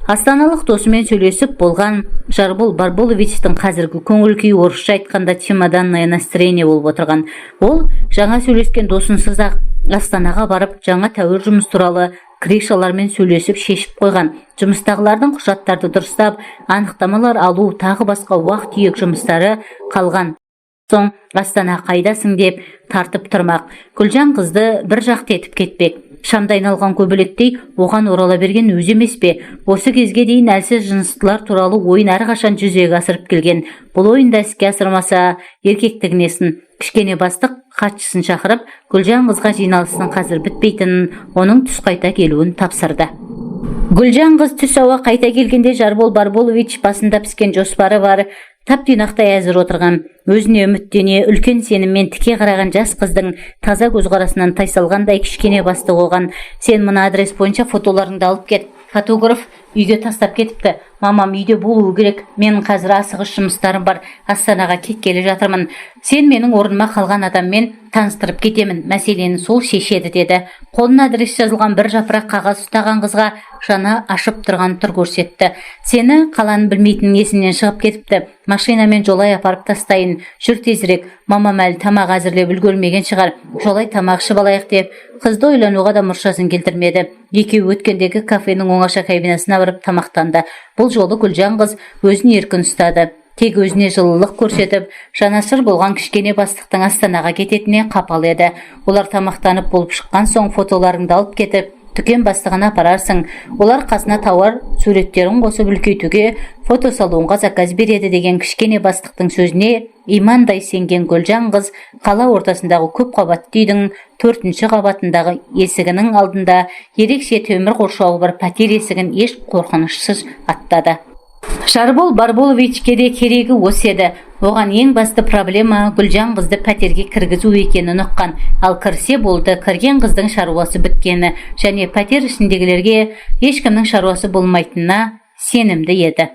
Астаналық досымен сөйлесіп болған Жарбол Барболовичтің қазіргі көңіл күйі орысша айтқанда чемоданное настроение болып отырған. Ол жаңа сөйлескен досынсыз ақ Астанаға барып, жаңа тәуір жұмыс туралы Гришалармен сөйлесіп шешіп қойған. Жұмыстағылардың құжаттарды дұрыстап, анықтамалар алу, тағы басқа уақ-түйек жұмыстары қалған. Соң Астана қайдасың деп тартып тұрмақ. Гүлжан қызды бір жақты етіп кетпек. Шамда айналған көбелектей оған орала берген өз емес пе? Осы кезге дейін әлсіз жыныстылар туралы ойын әрқашан жүзеге асырып келген. Бұл ойында іске асырмаса, еркектігінесін. Кішкене бастық хатшысын шақырып, Гүлжан қызға жиналыстың қазір бітпейтінін, оның түс қайта келуін тапсырды. Гүлжан қыз түс ауа қайта келгенде Жарбол Барболович басында піскен жоспары бар, тап-тұйнақтай әзір отырған. Өзіне үміттене, үлкен сеніммен тіке қараған жас қыздың таза көзқарасынан тайсалғандай кішкене бастық оған: сен мына адрес бойынша фотоларыңды алып кет. Фотограф үйге тастап кетіпті. Мамам үйде болуы керек. Менің қазір асығыс жұмыстарым бар. Астанаға кеткелі жатырмын. Сен менің орныма қалған адаммен таныстырып кетемін. Мәселені сол шешеді деді. Қолына адрес жазылған бір жапырақ қағаз ұстаған қызға жаны ашып тұрған түр көрсетті. Сені қаланы білмейтінін есінен шығып кетіпті. Машинамен жолай апарып тастайын. Жүр тезірек. Мамам әлі тамақ әзірлеп үлгермеген шығар. Жолай тамақ ішіп алайық деп қызды ойлануға да мұршасын келтірмеді. Екеуі өткендегі кафенің оңаша кабинасына барып тамақтанды. Бұл жолы Гүлжан қыз өзін еркін ұстады. Тек өзіне жылылық көрсетіп, жанашыр болған кішкене бастықтың Астанаға кететіне қапал еді. Олар тамақтанып болып шыққан соң фотоларыңды алып кетіп, дүкен бастығына апарарсың. Олар қасына тауар суреттерін қосып үлкейтуге фотосалонға заказ береді деген кішкене бастықтың сөзіне имандай сенген Гүлжан қыз қала ортасындағы көп қабатты үйдің 4-ші қабатындағы есігінің алдында ерекше темір қоршауы бар пәтер есігін еш қорқынышсыз аттады. Жарбол Барболовичке де керегі осы еді. Оған ең басты проблема Гүлжан қызды пәтерге кіргізу екенін ұққан. Ал кірсе болды, кірген қыздың шаруасы біткені және пәтер ішіндегілерге ешкімнің шаруасы болмайтынына сенімді еді.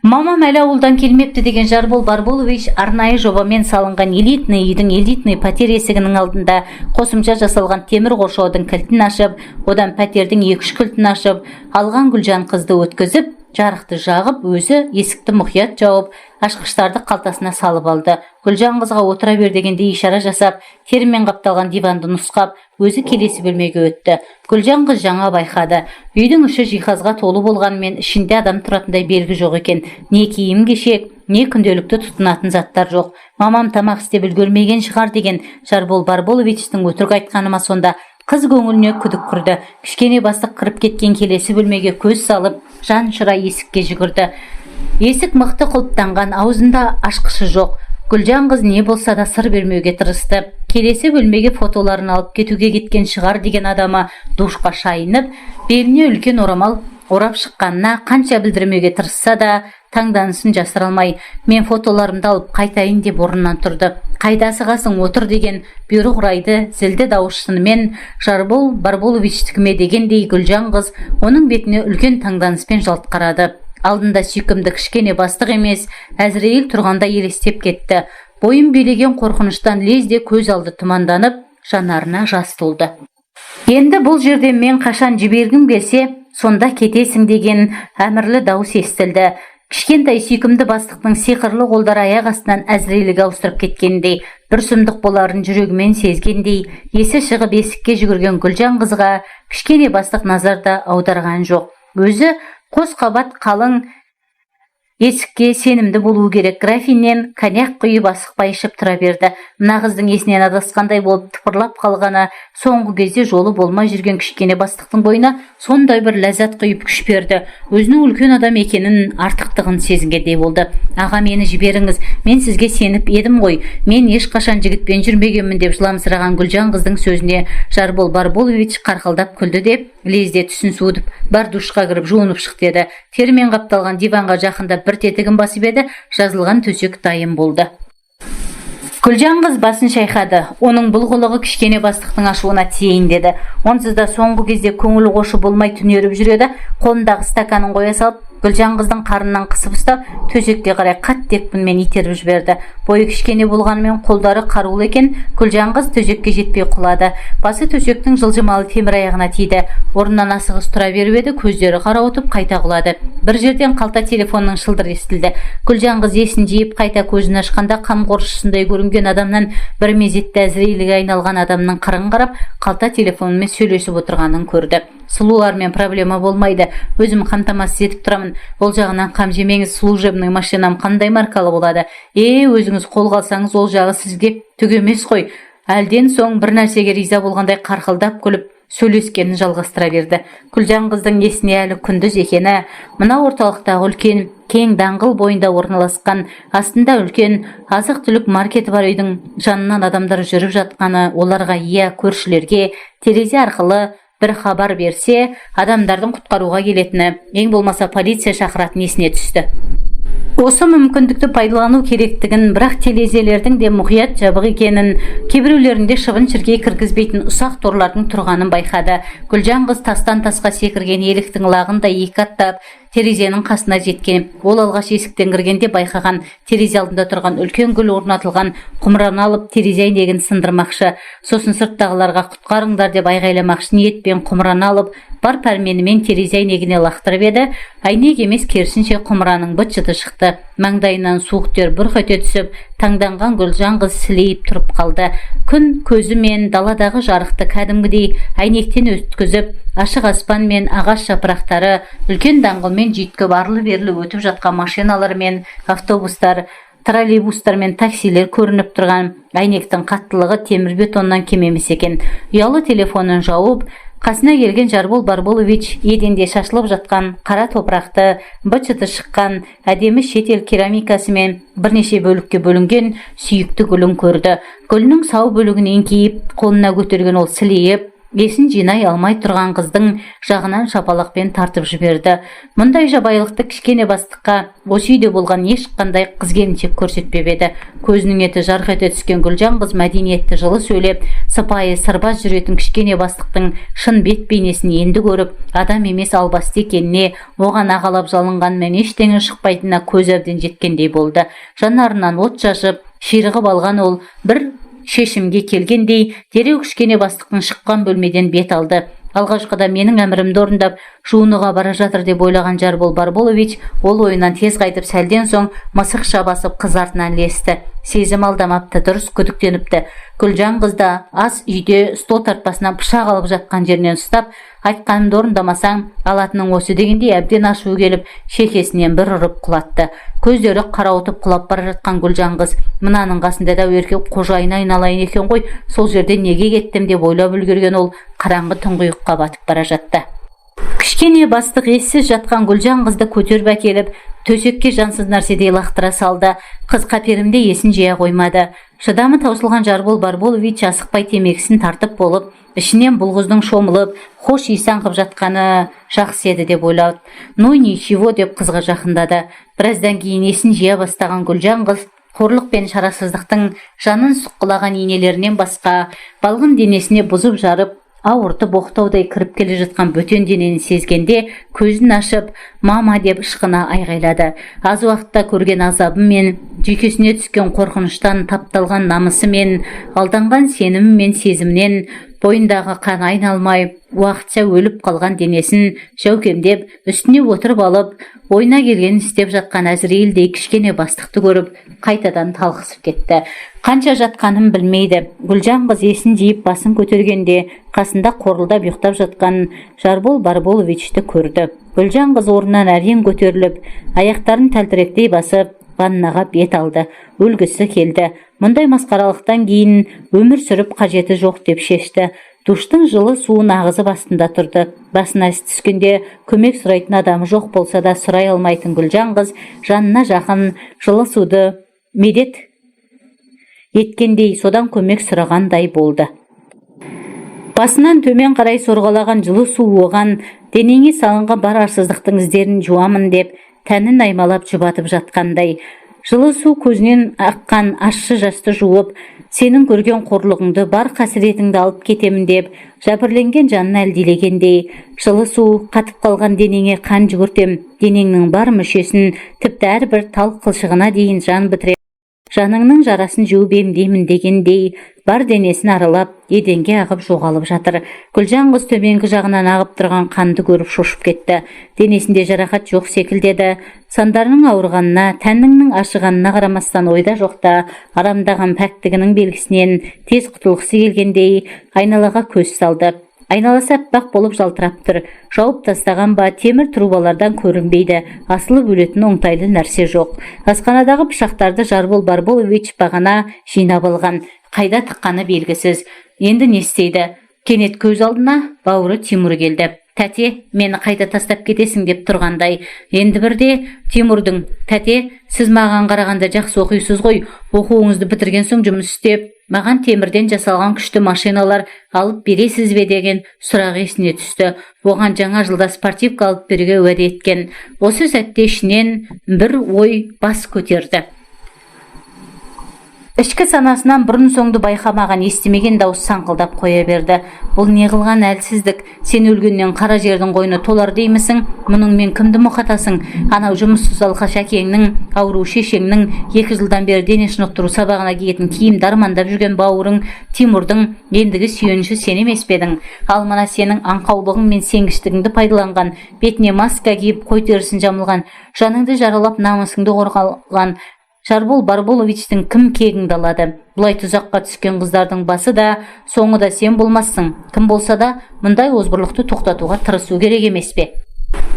Мамам әлі ауылдан келмепті деген Жарбол Барболович арнайы жобамен салынған элитный үйдің элитный пәтер есігінің алдында қосымша жасалған темір қоршаудың кілтін ашып, одан пәтердің 2-3 кілтін ашып, алған Гүлжан қызды өткізіп, жарықты жағып, өзі есікті мұқият жауып, ашқыштарды қалтасына салып алды. Гүлжан қызға отыра бер дегенде ишара жасап, термен қапталған диванды нұсқап, өзі келесі бөлмеге өтті. Гүлжан қыз жаңа байқады. Үйдің іші жиһазға толы болғанымен ішінде адам тұратындай белгі жоқ екен. Не киім кешек, не күнделікті тұтынатын заттар жоқ. Мамам тамақ істеп үлгермеген шығар деген Жарбол Барболовичтің өтірік айтқаны ма сонда? Қыз көңіліне күдік кірді. Кішкене бастық кіріп кеткен келесі бөлмеге көз салып, жан ұшыра есікке жүгірді. Есік мықты құлыптанған, аузында ашқышы жоқ. Гүлжан қыз не болса да сыр бермеуге тырысты. Келесі бөлмеге фотоларын алып кетуге кеткен шығар деген адамы душқа шайынып, беліне үлкен орамал орап шыққанына қанша білдірмеуге тырысса да таңданысын жасыра алмай, мен фотоларымды алып қайтайын деп орнынан тұрды. Қайда асығасың, отыр деген бұйрық ұрайды зілді дауысшысымен Жарбол Барболовичтікіме дегендей Гүлжан қыз оның бетіне үлкен таңданыспен жалт қарады. Алдында сүйкімді кішкене бастық емес, Әзірейіл тұрғанда елестеп кетті. Бойын билеген қорқыныштан лезде көз алды тұманданып, жанарына жас толды. Енді бұл жерде мен қашан жібергім келсе, сонда кетесің деген әмірлі дауыс естілді. Кішкентай сүйкімді бастықтың сиқырлы қолдары аяқ астынан Әзірейліге ауыстырып кеткендей, бір сұмдық боларын жүрегімен сезгендей, есі шығып есікке жүгірген Гүлжан қызға кішкене бастық назарда аударған жоқ. Өзі қос қабат қалың есікке сенімді болуы керек. Графиннен коньяк құйып асықпай ішіп тұра берді. Мына қыздың есінен адасқандай болып тыпырлап қалғаны соңғы кезде жолы болмай жүрген кішкене бастықтың бойына сондай бір ләззат құйып күш берді. Өзінің үлкен адам екенін, артықтығын сезінгендей болды. Аға, мені жіберіңіз, мен сізге сеніп едім ғой. Мен ешқашан жігітпен жүрмегенмін деп жыламсыраған Гүлжан қыздың сөзіне Жарбол Барболович қарқылдап күлді деп лезде түсін суытып, бар душқа кіріп жуынып шық деді. Термен қапталған диванға жақындап бір тетігін басып еді, жазылған төсек дайын болды. Гүлжан қыз басын шайқады. Оның бұл қылығы кішкене бастықтың ашуына тиейін деді. Онсыз да соңғы кезде көңілі қошы болмай түнеріп жүреді. Қолындағы стаканын қоя салып, Гүлжан қыздың қарыннан қысып ұстап, төсекке қарай қатты екпінмен итеріп жіберді. Бойы кішкене болғанымен қолдары қарулы екен, Гүлжан қыз төсекке жетпей құлады. Басы төсектің жылжымалы темір аяғына тиді. Орнынан асығыс тұра беріп еді, көздері қарауытып қайта құлады. Бір жерден қалта телефонның шылдыр естілді. Гүлжан қыз есін жиып қайта көзін ашқанда қамқоршысындай көрінген адамнан бір мезетте Әзірейліге айналған адамның қырын қарап, қалта телефонымен сөйлесіп отырғанын көрді. Сұлулармен проблема болмайды. Өзім қамтамасыз етіп тұрамын. Ол жағынан қам жемеңіз, служебный машинам қандай маркалы болады? Өзіңіз қолға алсаңыз, ол жағы сізге түк емес қой. Әлден соң бір нәрсеге риза болғандай қарқылдап күліп, сөйлескенін жалғастыра берді. Гүлжан қыздың есіне әлі күндіз екені, мына орталықтағы үлкен кең даңғыл бойында орналасқан, астында үлкен азық-түлік маркеті бар үйдің жанынан адамдар жүріп жатқаны, оларға көршілерге терезе арқылы бір хабар берсе, адамдардың құтқаруға келетіні, ең болмаса полиция шақыратын есіне түсті. Осы мүмкіндікті пайдалану керектігін, бірақ терезелердің де мұқият жабық екенін, кейбіреулерінде шыбын-шіркей кіргізбейтін ұсақ торлардың тұрғанын байқады. Гүлжан қыз тастан тасқа секірген еліктің лағында екі аттап, терезенің қасына жеткен. Ол алғаш есіктен кіргенде байқаған терезе алдында тұрған үлкен гүл орнатылған құмыраны алып терезе әйнегін сындырмақшы. Сосын сырттағыларға құтқарыңдар деп айғайламақшы ниетпен құмыраны алып, бар пәрменімен терезе әйнегіне лақтырып еді. Әйнек емес, керісінше құмыраның быт-шыты шықты. Маңдайынан суық тер бұрқ ете түсіп, таңданған Гүлжан қыз сілейіп тұрып қалды. Күн көзімен даладағы жарықты кәдімгідей әйнектен өткізіп, ашық аспан мен ағаш жапырақтары, үлкен даңғылмен жүйткіп арлы-берлі өтіп жатқан машиналар мен автобустар, троллейбустар мен таксилер көрініп тұрған. Әйнектің қаттылығы темір бетоннан кем емес екен. Ұялы телефонын жауып, қасына келген Жарбол Барболович еденде шашылып жатқан қара топырақты, быт-шыты шыққан әдемі шетел керамикасы мен бірнеше бөлікке бөлінген сүйікті гүлін көрді. Гүлінің сау бөлігін еңкейіп, қолына көтерген ол сілейіп, есін жинай алмай тұрған қыздың жағынан шапалақпен тартып жіберді. Мұндай жабайылықты кішкене бастыққа осы үйде болған ешқандай қыз-келіншек көрсетпеп еді. Көзінің еті жарқ ете түскен Гүлжан қыз мәдениетті жылы сөйлеп, сыпайы сырбаз жүретін кішкене бастықтың шын бет бейнесін енді көріп, адам емес албасты екеніне, оған ағалап жалынғанмен ештеңе шықпайтынына көз әбден жеткендей болды. Жанарынан от шашып, ширығып алған ол бір шешімге келгендей, дереу кішкене бастықтың шыққан бөлмеден бет алды. Алғашқыда менің әмірімді орындап, жуынуға бара жатыр деп ойлаған Жарбол Барболович, ол ойынан тез қайтып, сәлден соң мысықша басып қыз артынан ілесті. Сезім алдамапты, дұрыс күдіктеніпті. Гүлжан қызда ас үйде стол тартпасынан пышақ алып жатқан жерінен ұстап, айтқанымды орындамасаң алатының осы дегендей әбден ашуы келіп, шекесінен бір ұрып құлатты. Көздері қарауытып құлап бара жатқан Гүлжан қыз, мынаның қасында да еркек қожайын айналайын екен ғой, сол жерде неге кеттім деп ойлап үлгерген ол қараңғы тұңғиыққа батып бара жатты. Кішкене бастық ессіз жатқан Гүлжан қызды көтеріп әкеліп, төсекке жансыз нәрседей лақтыра салды. Қыз қаперімде есін жия қоймады. Шыдамы таусылған Жарбол Барболович асықпай темекісін тартып болып, ішінен бұл қыздың шомылып, хош иіс аңқып жатқаны жақсы еді деп ойлады. Ну ничего деп қызға жақындады. Біраздан кейін есін жия бастаған Гүлжан қыз қорлық пен шарасыздықтың жанын сұққылаған инелерінен басқа балғын денесіне бұзып жарып, ауыртып боқтаудай кіріп келе жатқан бөтен денені сезгенде көзін ашып мама деп ышқына айғайлады. Аз уақытта көрген азабы мен жүйкесіне түскен қорқыныштан тапталған намысы мен алданған сенімі мен сезімінен бойындағы қан айналмай уақытша өліп қалған денесін жәукемдеп үстіне отырып алып ойына келгенін істеп жатқан Әзірейілдей кішкене бастықты көріп қайтадан талқысып кетті. Қанша жатқанын білмейді. Гүлжан қыз есін жиып басын көтергенде қасында қорылдап ұйықтап жатқан Жарбол Барболовичті көрді. Гүлжан қыз орнынан әрең көтеріліп, аяқтарын тәлтіректей басып, ваннаға бет алды. Өлгісі келді. Мұндай масқаралықтан кейін өмір сүріп қажеті жоқ деп шешті. Душтың жылы суын ағызып астында тұрды. Басына іс түскенде көмек сұрайтын адамы жоқ болса да сұрай алмайтын Гүлжан қыз жанына жақын жылы суды медет еткендей содан көмек сұрағандай болды. Басынан төмен қарай сорғалаған жылы су оған денеңе салынған бар арсыздықтың іздерін жуамын деп тәнін аймалап жұбатып жатқандай. Жылы су көзінен аққан ащы жасты жуып, сенің көрген қорлығыңды, бар қасіретіңді алып кетемін деп, жәбірленген жанын әлдилегендей. Жылы су қатып қалған денеңе қан жүгіртем, денеңнің бар мүшесін, тіпті әрбір тал қылшығына дейін жан бітірем. Жаныңның жарасын жуып емдеймін дегендей, бар денесін аралап, еденге ағып жоғалып жатыр. Гүлжан қыз төменгі жағынан ағып тұрған қанды көріп шошып кетті. Денесінде жарақат жоқ секілдеді. Сандарының ауырғанына, тәннің ашығанына қарамастан ойда жоқта арамдаған пәктігінің белгісінен тез құтылғысы келгендей айналаға көз салды. Айналасы аппақ болып жалтырап тұр. Жауып тастаған ба, темір трубалардан көрінбейді. Асылып өлетін оңтайлы нәрсе жоқ. Асханадағы пышақтарды Жарбол Барболович бағана жинап алған. Қайда тыққаны белгісіз. Енді не істейді? Кенет көз алдына бауыры Тимур келді. Тәте, мені қайда тастап кетесің деп тұрғандай. Енді бірде Тимурдың: тәте, сіз маған қарағанда жақсы оқисыз ғой, оқуыңызды бітірген соң жұмыс істеп, маған темірден жасалған күшті машиналар алып бересіз бе деген сұрақ есіне түсті. Оған жаңа жылда спортивка алып беруге уәде еткен. Осы сәтте ішінен бір ой бас көтерді. Ішкі санасынан бұрын соңды байқамаған, естімеген дауыс саңқылдап қоя берді. Бұл не қылған әлсіздік? Сен өлгеннен қара жердің қойны толар деймісің? Мұныңмен кімді мұқатасың? Анау жұмыссыз алқаш әкеңнің, ауру шешеңнің, 2 жылдан бері дене шынықтыру сабағына киетін киімді армандап жүрген бауырың Тимурдың ендігі сүйеніші сен емес пе едің? Ал мына сенің аңқаулығың мен сенгіштігіңді пайдаланған, бетіне маска киіп қой терісін жамылған, жаныңды жаралап намысыңды қорғалған Жарбол Барболовичтің кім кегіңді алады? Бұлай тұзаққа түскен қыздардың басы да, соңы да сен болмассың. Кім болса да, мұндай озбырлықты тоқтатуға тырысу керек емес пе?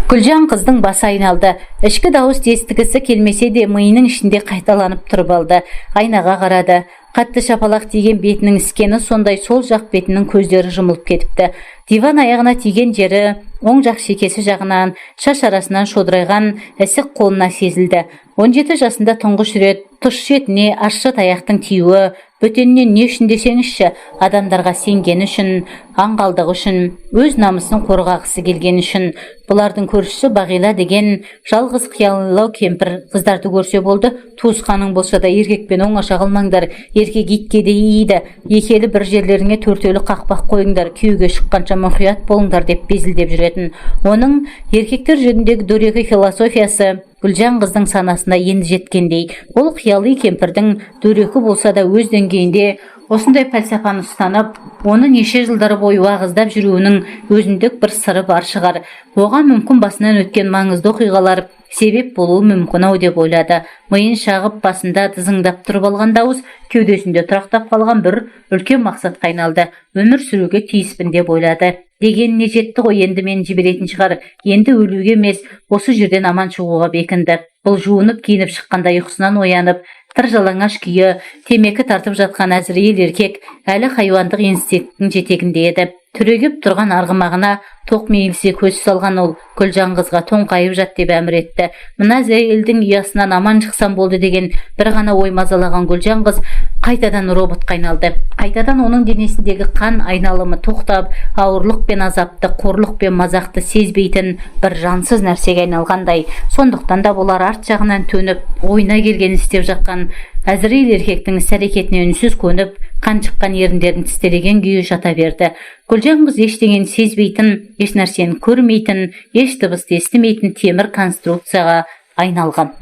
Гүлжан қыздың басы айналды. Ішкі дауыс естігісі келмесе де миының ішінде қайталанып тұрып алды. Айнаға қарады. Қатты шапалақ тиген бетінің іскені сондай сол жақ бетінің көздері жұмылып кетіпті. Диван аяғына тиген жері, оң жақ шекесі жағынан, шаш арасынан шодырайған ісік қолына сезілді. 17 жасында тұңғыш рет тұш шетіне ащы таяқтың тиюі, бөтеннен не үшін десеңізші, адамдарға сенгені үшін, аңғалдығы үшін, өз намысын қорғағысы келгені үшін. Бұлардың көршісі Бағила деген жалғыз қиялылау кемпір. Қыздарды көрсе болды, туысқаның болса да еркекпен оңаша қылмаңдар, еркек итке де иеді, екелі бір жерлеріңе төртеулі қақпақ қойыңдар, күйеуге шыққанша мұқият болыңдар деп безілдеп жүретін. Оның еркектер жөніндегі дөрекі философиясы Гүлжан қыздың санасына енді жеткендей. Ол қиялы кемпірдің дөрекі болса да өз деңгейінде осындай пәлсапаны ұстанып, оны неше жылдар бойы уағыздап жүруінің өзіндік бір сыры бар шығар. Оған мүмкін басынан өткен маңызды оқиғалар себеп болуы мүмкін ау деп ойлады. Миын шағып басында дызыңдап тұрып алған дауыс кеудесінде тұрақтап қалған бір үлкен мақсатқа айналды. Өмір сүруге тиіспін деп ойлады. Дегеніне жетті ғой, енді мен жіберетін шығар. Енді өлуге емес, осы жерден аман шығуға бекінді. Бұл жуынып киініп шыққанда ұйқысынан оянып, тыр жалаңаш күйі, темекі тартып жатқан Әзірейіл еркек әлі хайуандық инстинктің жетегінде еді. Түрегеп тұрған арғымағына тоқ мейілсе көз салған ол Гүлжан қызға тоңқайып жат деп әмір етті. Мына Әзірейілдің ұясынан аман шықсам болды деген бір ғана ой мазалаған Гүлжан қыз қайтадан роботқа айналды. Қайтадан оның денесіндегі қан айналымы тоқтап, ауырлық пен азапты, қорлық пен мазақты сезбейтін бір жансыз нәрсеге айналғандай. Сондықтан да болар арт жағынан төніп, ойына келген істеп жатқан Әзірейіл еркектің іс-әрекетіне үнсіз көніп, қан шыққан еріндерін тістелеген күйі жата берді. Гүлжан қыз ештеңені сезбейтін, еш нәрсені көрмейтін, еш дыбысты естімейтін темір конструкцияға айналған.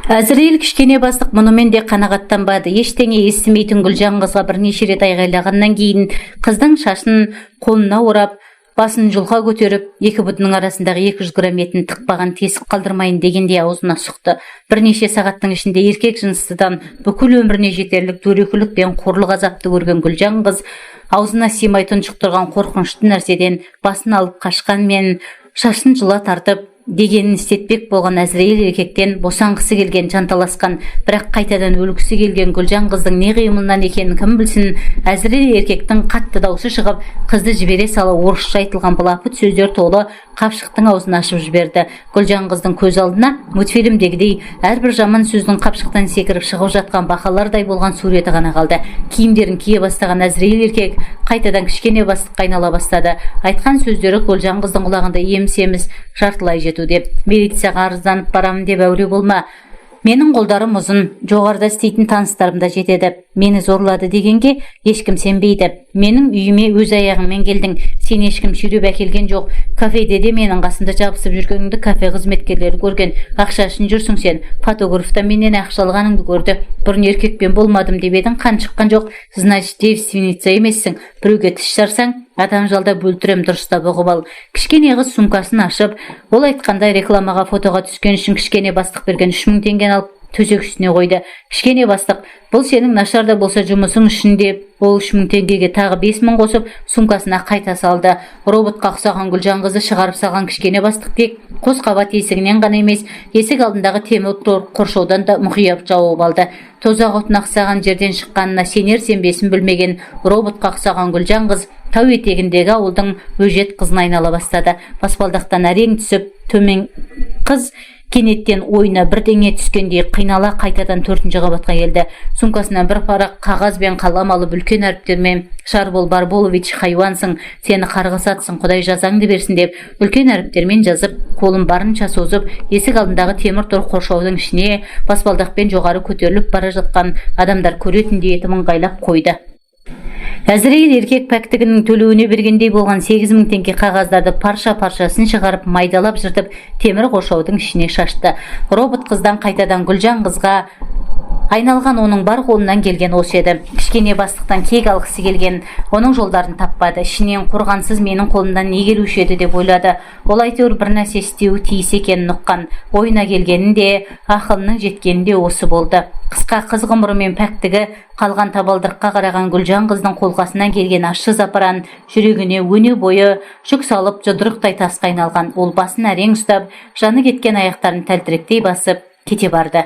Әзірейіл кішкене бастық мұнымен де қанағаттанбады. Ештеңе естімейтін Гүлжан қызға бірнеше рет айғайлағаннан кейін қыздың шашын қолына орап, басын жұлқа көтеріп, екі бұтының арасындағы 200 грамм етін тықпаған тесік қалдырмайын дегенде аузына сұқты. Бірнеше сағаттың ішінде еркек жыныстыдан бүкіл өміріне жетерлік дөрекілік пен қорлық азапты көрген Гүлжан қыз аузына сыймай тұншықтырған қорқынышты нәрседен басын алып қашқанмен шашын жұла тартып дегенін істетпек болған Әзірейіл еркектен босанғысы келген, жанталасқан, бірақ қайтадан өлгісі келген Гүлжан қыздың не қимылынан екенін кім білсін. Әзірейіл еркектің қатты даусы шығып, қызды жібере сала орысша айтылған былапыт сөздер толы қапшықтың аузын ашып жіберді. Гүлжан қыздың көз алдына мультфильмдегідей әрбір жаман сөздің қапшықтан секіріп шығып жатқан бақалардай болған суреті ғана қалды. Киімдерін кие бастаған Әзірейіл еркек қайтадан кішкене бастыққа айнала бастады. Айтқан сөздері Гүлжан қыздың құлағында еміс-еміс жартылай деп, милицияға арызданып барамын деп әуре болма. Менің қолдарым ұзын, жоғарыда істейтін таныстарым да жетеді. Мені зорлады дегенге ешкім сенбейді. Менің үйіме өз аяғыңмен келдің. Сен ешкім сүйреп әкелген жоқ. Кафеде де менің қасында жабысып жүргеніңді кафе қызметкерлері көрген. Ақша үшін жүрсің сен. Фотограф та менен ақша алғаныңды көрді. Бұрын еркекпен болмадым деп едің, қан шыққан жоқ. Значит, девственница емессің. Біреуге тіс жарсаң, адам жалдап өлтірем, дұрыстап ұғып ал. Кішкене қыз сумкасын ашып, ол айтқандай рекламаға фотоға түскен үшін кішкене бастық берген 3000 теңгені алып төсек үстіне қойды. Кішкене бастық, бұл сенің нашар да болса жұмысың үшін деп, ол 3000 теңгеге тағы 5000 қосып, сумкасына қайта салды. Роботқа ұқсаған Гүлжан қызы шығарып салған кішкене бастық тек қос қабат есігінен ғана емес, есік алдындағы темір қоршаудан да мұқият жауып алды. Тозақ отына ұқсаған жерден шыққанына сенер-сенбесін білмеген роботқа ұқсаған Гүлжан қыз тау етегіндегі ауылдың өжет қызына айнала бастады. Баспалдақтан әрең түсіп, төмен қыз кенеттен ойына бірдеңе түскендей қинала қайтадан 4-ші қабатқа келді. Сумкасынан бір парақ қағаз бен қалам алып үлкен әріптермен «Шарбол Барболович, хайуансың, сені қарғыс атсын, Құдай жазаңды берсін» деп үлкен әріптермен жазып, қолын барынша созып, есік алдындағы темір тор қоршаудың ішіне баспалдақпен жоғары көтеріліп бара жатқан адамдар көретіндей етіп ыңғайлап қойды. Әзірейіл еркек пәктігінің төлеуіне бергендей болған 8000 теңге қағаздарды парша-паршасын шығарып, майдалап жыртып, темір қоршаудың ішіне шашты. Робот қыздан қайтадан Гүлжан қызға айналған оның бар қолынан келген осы еді. Кішкене бастықтан кек алғысы келген, оның жолдарын таппады. Ішінен қорғансыз менің қолымдан не келуші еді деп ойлады. Ол әйтеуір бір нәрсе істеуі тиіс екенін ұққан. Ойына келгенінде, ақылының жеткенінде осы болды. Қысқа қыз ғұмырымен пәктігі қалған табалдырыққа қараған Гүлжан қыздың қолқасынан келген ащы запыран жүрегіне өне бойы жүк салып жұдырықтай тасқа айналған. Ол басын әрең ұстап, жаны кеткен аяқтарын тәлтіректей басып кете барды.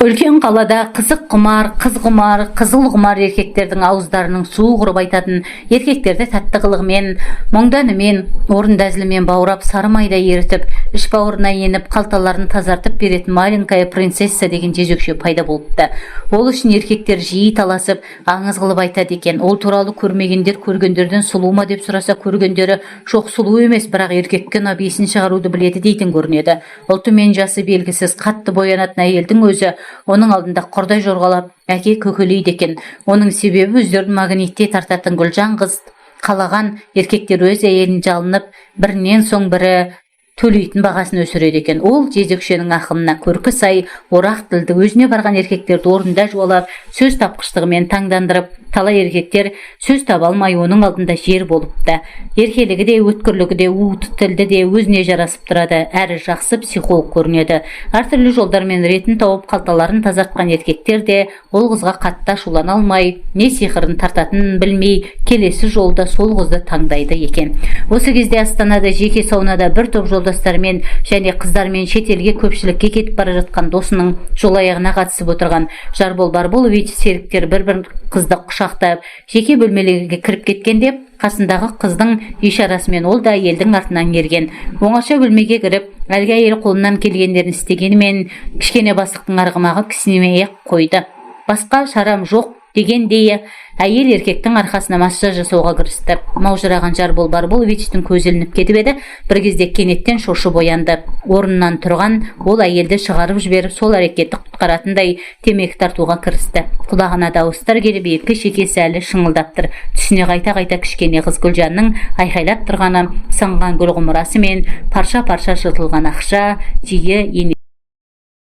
Үлкен қалада қызық құмар, қыз құмар, қызыл құмар еркектердің ауыздарының суы құрып айтатын, еркектерді тәтті қылығымен, мұңданымен, орынды әзілімен баурап, сары майда ерітіп, іш бауырына еніп, қалталарын тазартып беретін маленькая принцесса деген жезөкше пайда болыпты. Ол үшін еркектер жиі таласып, аңыз қылып айтады екен. Ол туралы көрмегендер көргендерден сұлу ма деп сұраса, көргендері жоқ, сұлу емес, бірақ еркекке ұнап есін шығаруды біледі дейтін көрінеді. Ұлты мен жасы белгісіз қатты боянатын әйелдің өзі оның алдында құрдай жорғалап әке көкелейді екен. Оның себебі өздерін магниттей тартатын Гүлжан қыз қалаған еркектер өз әйелін жалынып, бірінен соң бірі төлейтін бағасын өсіреді екен. Ол жезөкшенің ақылына көркі сай, орақ тілді өзіне барған еркектерді орында жуалап, сөз тапқыштығымен таңдандырып, талай еркектер сөз таба алмай оның алдында жер болыпты. Еркелігі де, өткірлігі де, уыты тілді де өзіне жарасып тұрады, әрі жақсы психолог көрінеді. Әртүрлі жолдармен ретін тауып қалталарын тазартқан еркектер де ол қызға қатты ашулана алмай, не сиқырын тартатынын білмей, келесі жолда сол қызды таңдайды екен. Осы кезде Астанада жеке саунада бір топ жолдастарымен және қыздармен шетелге көпшілікке кетіп бара жатқан досының жол аяғына қатысып отырған Жарбол Барболович серіктер бір-бір қызды құшақтап, жеке бөлмелерге кіріп кеткенде, қасындағы қыздың ишарасымен ол да әйелдің артынан ерген. Оңаша бөлмеге кіріп, әлгі әйел қолынан келгендерін істегенімен, кішкене бастықтың арғымағы кісінемей қойды. Басқа шарам жоқ дегендей әйел еркектің арқасына массаж жасауға кірісті. Маужыраған Жарбол Барболовичтің көзі ілініп кетіп еді. Бір кезде кенеттен шошып оянды. Орнынан тұрған ол әйелді шығарып жіберіп, сол әрекетті құтқаратындай темекі тартуға кірісті. Құлағына дауыстар келіп, екі шекесі әлі шыңылдап тұр. Түсіне қайта-қайта кішкене қыз Гүлжанның айқайлап тұрғаны, сынған гүл құмырасы мен парша-парша жыртылған ақша, жиі